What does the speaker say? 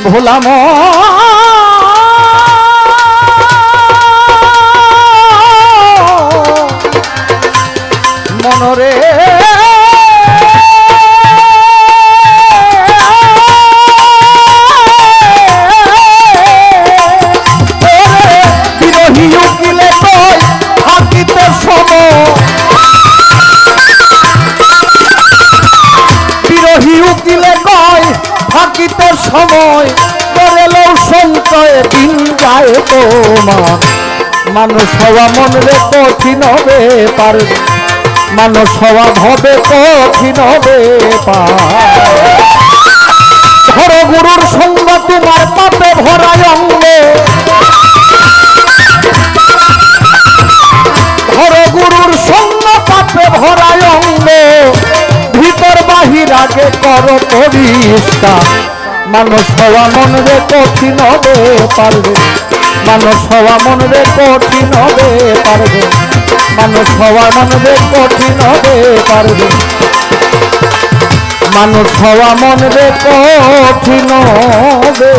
ভোলা মনরে বিরোহী উকিলে কই থাকিতে সম বিরোহী উকিলে কয় থাকিতে সময় করেলেও সঞ্চয় দিন যায় তোমার মানুষ হওয়া মন রে কঠিন হবে পারে মানুষ হওয়া হবে কঠিন হবে ধরো গুরুর সঙ্গ তোমার পাপে ভরায় অঙ্গে ধরো গুরুর সঙ্গ পাপে ভরায় অঙ্গে ভিতর বাহির আগে করো পরিষ্কার মানুষ হওয়া মন রে কঠিন হবে পারবে মানুষ হওয়া মন রে কঠিন হবে পারবে মানুষ হওয়া মন রে কঠিন হবে পারবে মানুষ হওয়া মন রে কঠিন হবে